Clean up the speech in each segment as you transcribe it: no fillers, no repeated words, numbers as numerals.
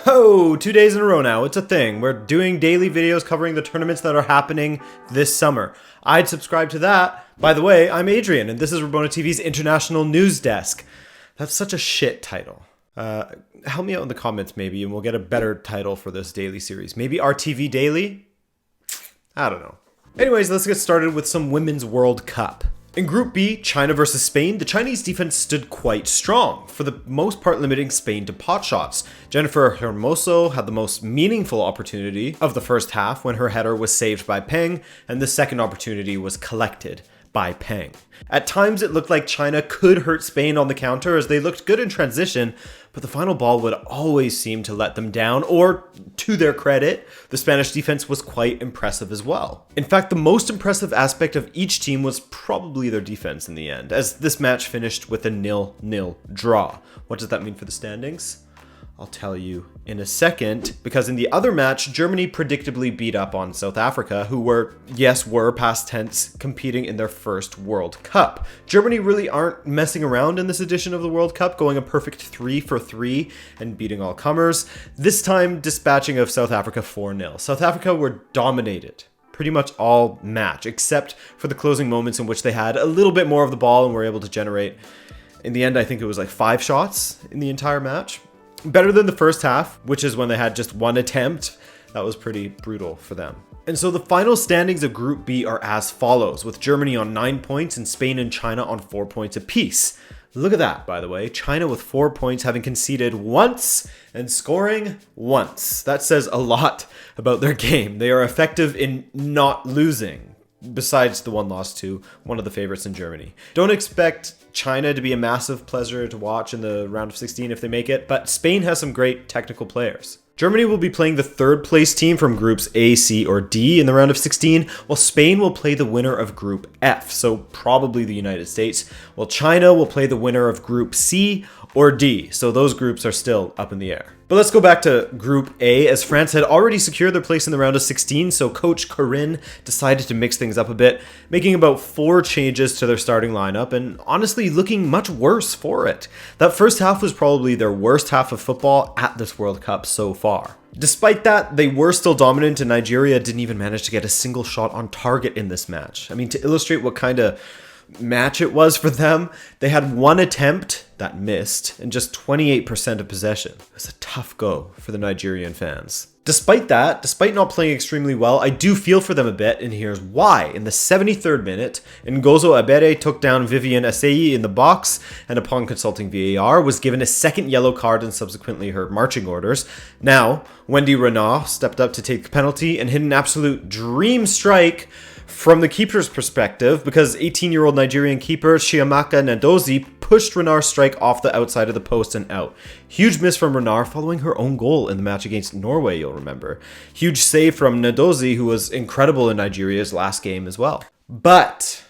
Ho! 2 days in a row now, it's a thing. We're doing daily videos covering the tournaments that are happening this summer. I'd subscribe to that. By the way, I'm Adrian, and this is Rabona TV's International News Desk. That's such a shit title. Help me out in the comments maybe, and we'll get a better title for this daily series. Maybe RTV Daily? I don't know. Anyways, let's get started with some Women's World Cup. In Group B, China versus Spain, the Chinese defense stood quite strong, for the most part limiting Spain to pot shots. Jennifer Hermoso had the most meaningful opportunity of the first half when her header was saved by Peng, and the second opportunity was collected by Peng. At times it looked like China could hurt Spain on the counter as they looked good in transition, but the final ball would always seem to let them down, or to their credit, the Spanish defense was quite impressive as well. In fact, the most impressive aspect of each team was probably their defense in the end, as this match finished with a 0-0 draw. What does that mean for the standings? I'll tell you in a second, because in the other match, Germany predictably beat up on South Africa, who were past tense, competing in their first World Cup. Germany really aren't messing around in this edition of the World Cup, going a perfect 3-for-3 and beating all comers. This time, dispatching of South Africa 4-0. South Africa were dominated pretty much all match, except for the closing moments in which they had a little bit more of the ball and were able to generate, in the end, I think it was like 5 shots in the entire match. Better than the first half, which is when they had just 1 attempt. That was pretty brutal for them. And so the final standings of Group B are as follows, with Germany on 9 points and Spain and China on 4 points apiece. Look at that, by the way. China with 4 points, having conceded once and scoring once. That says a lot about their game. They are effective in not losing, besides the one loss to one of the favorites in Germany. Don't expect China to be a massive pleasure to watch in the round of 16 if they make it, but Spain has some great technical players. Germany will be playing the third place team from groups A, C, or D in the round of 16, while Spain will play the winner of Group F, so probably the United States, while China will play the winner of Group C or D, so those groups are still up in the air. But let's go back to Group A, as France had already secured their place in the round of 16, so coach Corinne decided to mix things up a bit, making about 4 changes to their starting lineup, and honestly looking much worse for it. That first half was probably their worst half of football at this World Cup so far. Despite that, they were still dominant, and Nigeria didn't even manage to get a single shot on target in this match. I mean, to illustrate what kind of match it was for them, they had 1 attempt that missed and just 28% of possession. It was a tough go for the Nigerian fans. Despite that, despite not playing extremely well, I do feel for them a bit, and here's why. In the 73rd minute, Ngozo Abere took down Vivian Asseyi in the box, and upon consulting VAR, was given a second yellow card and subsequently her marching orders. Now, Wendie Renard stepped up to take the penalty and hit an absolute dream strike from the keeper's perspective, because 18-year-old Nigerian keeper Chiamaka Nnadozie pushed Renard's strike off the outside of the post and out. Huge miss from Renard following her own goal in the match against Norway, you'll remember. Huge save from Nnadozie, who was incredible in Nigeria's last game as well. But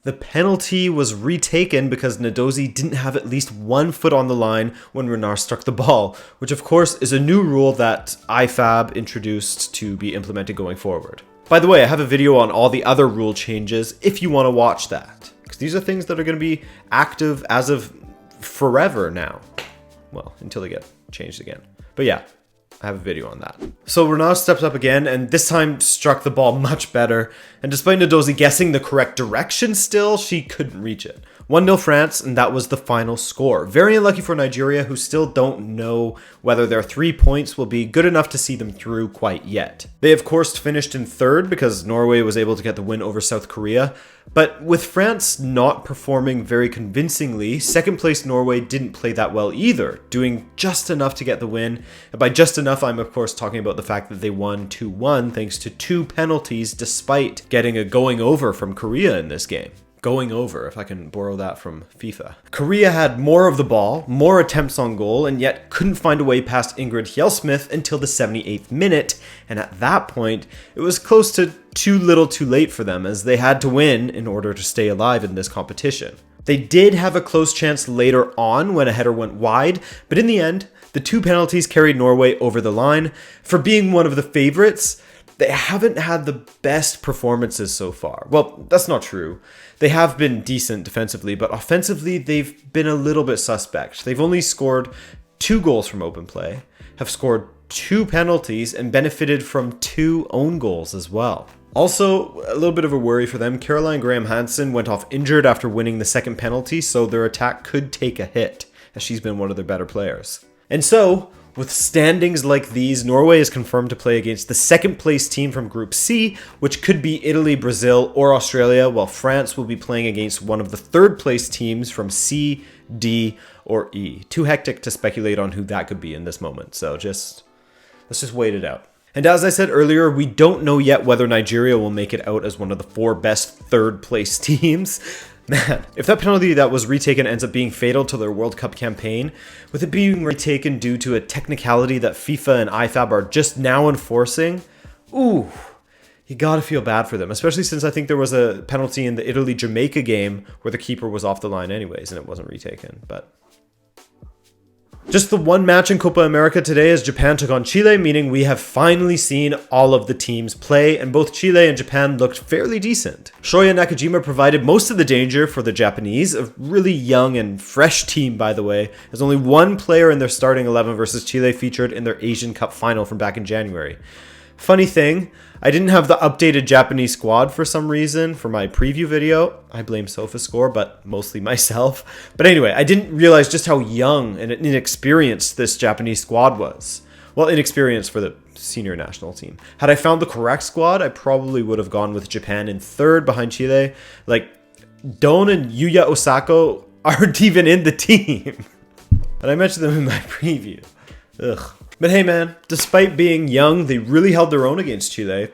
the penalty was retaken because Nnadozie didn't have at least 1 foot on the line when Renard struck the ball, which of course is a new rule that IFAB introduced to be implemented going forward. By the way, I have a video on all the other rule changes if you want to watch that, because these are things that are going to be active as of forever now. Well, until they get changed again. But yeah, I have a video on that. So Renard steps up again, and this time struck the ball much better. And despite Nnadozie guessing the correct direction still, she couldn't reach it. 1-0 France, and that was the final score. Very unlucky for Nigeria, who still don't know whether their 3 points will be good enough to see them through quite yet. They of course finished in 3rd because Norway was able to get the win over South Korea. But with France not performing very convincingly, 2nd place Norway didn't play that well either, doing just enough to get the win. And by just enough, I'm of course talking about the fact that they won 2-1 thanks to 2 penalties despite getting a going over from Korea in this game. Going over, if I can borrow that from FIFA. Korea had more of the ball, more attempts on goal, and yet couldn't find a way past Ingrid Hjelsmith until the 78th minute, and at that point, it was close to too little too late for them, as they had to win in order to stay alive in this competition. They did have a close chance later on when a header went wide, but in the end, the 2 penalties carried Norway over the line. For being one of the favorites, they haven't had the best performances so far. Well, that's not true. They have been decent defensively, but offensively, they've been a little bit suspect. They've only scored 2 goals from open play. have scored 2 penalties and benefited from 2 own goals as well. Also, a little bit of a worry for them, Caroline Graham-Hansen went off injured after winning the second penalty, so their attack could take a hit, as she's been one of their better players. And so, with standings like these, Norway is confirmed to play against the second place team from Group C, which could be Italy, Brazil, or Australia, while France will be playing against one of the third place teams from C, D, or E. Too hectic to speculate on who that could be in this moment, so let's just wait it out. And as I said earlier, we don't know yet whether Nigeria will make it out as one of the 4 best third place teams. Man, if that penalty that was retaken ends up being fatal to their World Cup campaign, with it being retaken due to a technicality that FIFA and IFAB are just now enforcing, ooh, you gotta feel bad for them, especially since I think there was a penalty in the Italy-Jamaica game where the keeper was off the line anyways and it wasn't retaken, but... Just the one match in Copa America today as Japan took on Chile, meaning we have finally seen all of the teams play, and both Chile and Japan looked fairly decent. Shoya Nakajima provided most of the danger for the Japanese, a really young and fresh team by the way, as only one player in their starting 11 versus Chile featured in their Asian Cup final from back in January. Funny thing, I didn't have the updated Japanese squad for some reason for my preview video. I blame SofaScore, but mostly myself. But anyway, I didn't realize just how young and inexperienced this Japanese squad was. Well, inexperienced for the senior national team. Had I found the correct squad, I probably would have gone with Japan in third behind Chile. Like, Don and Yuya Osako aren't even in the team. And I mentioned them in my preview. Ugh. But hey man, despite being young, they really held their own against Chile,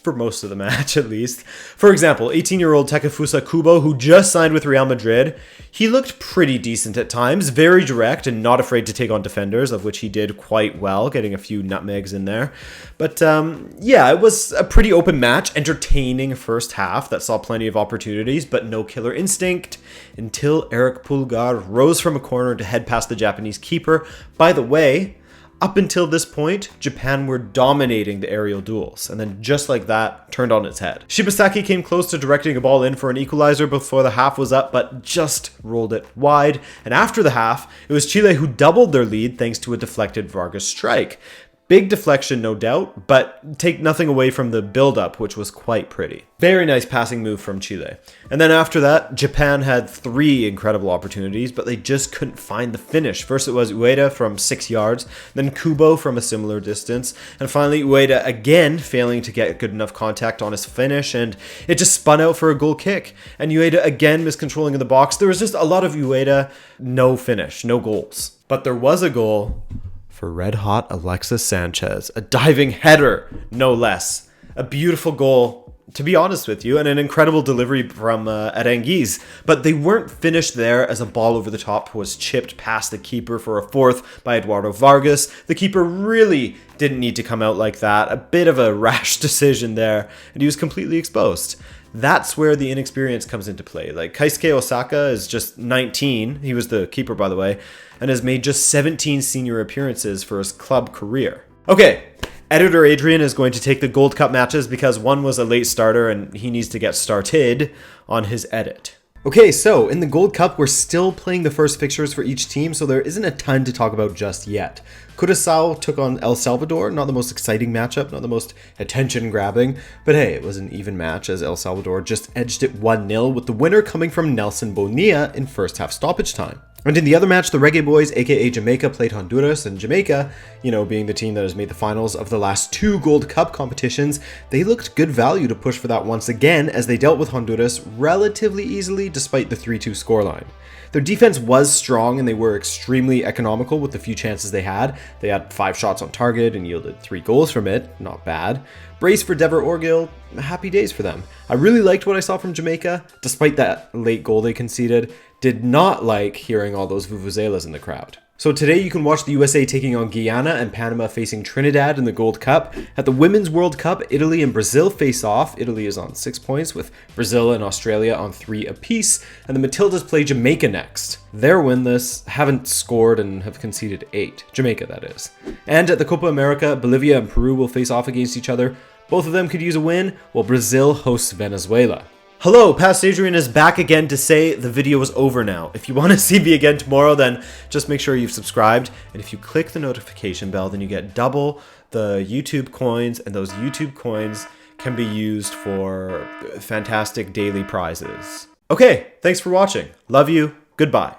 for most of the match at least. For example, 18-year-old Takefusa Kubo, who just signed with Real Madrid, he looked pretty decent at times, very direct and not afraid to take on defenders, of which he did quite well, getting a few nutmegs in there. But yeah, it was a pretty open match, entertaining first half that saw plenty of opportunities, but no killer instinct, until Eric Pulgar rose from a corner to head past the Japanese keeper. By the way, up until this point, Japan were dominating the aerial duels, and then just like that, turned on its head. Shibasaki came close to directing a ball in for an equalizer before the half was up, but just rolled it wide. And after the half, it was Chile who doubled their lead thanks to a deflected Vargas strike. Big deflection, no doubt, but take nothing away from the build-up, which was quite pretty. Very nice passing move from Chile. And then after that, Japan had 3 incredible opportunities, but they just couldn't find the finish. First it was Ueda from 6 yards, then Kubo from a similar distance, and finally Ueda again failing to get good enough contact on his finish, and it just spun out for a goal kick. And Ueda again miscontrolling in the box. There was just a lot of Ueda, no finish, no goals. But there was a goal for red-hot Alexis Sanchez. A diving header, no less. A beautiful goal, to be honest with you, and an incredible delivery from Aranguiz. But they weren't finished there, as a ball over the top was chipped past the keeper for a fourth by Eduardo Vargas. The keeper really didn't need to come out like that. A bit of a rash decision there, and he was completely exposed. That's where the inexperience comes into play. Like, Keisuke Osaka is just 19, he was the keeper by the way, and has made just 17 senior appearances for his club career. Okay, editor Adrian is going to take the Gold Cup matches because one was a late starter and he needs to get started on his edit. Okay, so in the Gold Cup, we're still playing the first fixtures for each team, so there isn't a ton to talk about just yet. Curaçao took on El Salvador, not the most exciting matchup, not the most attention-grabbing, but hey, it was an even match as El Salvador just edged it 1-0, with the winner coming from Nelson Bonilla in first half stoppage time. And in the other match, the Reggae Boys, aka Jamaica, played Honduras, and Jamaica, you know, being the team that has made the finals of the last 2 Gold Cup competitions, they looked good value to push for that once again as they dealt with Honduras relatively easily despite the 3-2 scoreline. Their defense was strong and they were extremely economical with the few chances they had. They had 5 shots on target and yielded 3 goals from it, not bad. Brace for Dever Orgil, happy days for them. I really liked what I saw from Jamaica, despite that late goal they conceded. Did not like hearing all those vuvuzelas in the crowd. So today you can watch the USA taking on Guiana and Panama facing Trinidad in the Gold Cup. At the Women's World Cup, Italy and Brazil face off. Italy is on 6 points with Brazil and Australia on 3 apiece. And the Matildas play Jamaica next. They're winless, haven't scored, and have conceded 8. Jamaica, that is. And at the Copa America, Bolivia and Peru will face off against each other. Both of them could use a win, while Brazil hosts Venezuela. Hello, Past Adrian is back again to say the video is over now. If you want to see me again tomorrow, then just make sure you've subscribed. And if you click the notification bell, then you get double the YouTube coins, and those YouTube coins can be used for fantastic daily prizes. Okay, thanks for watching. Love you. Goodbye.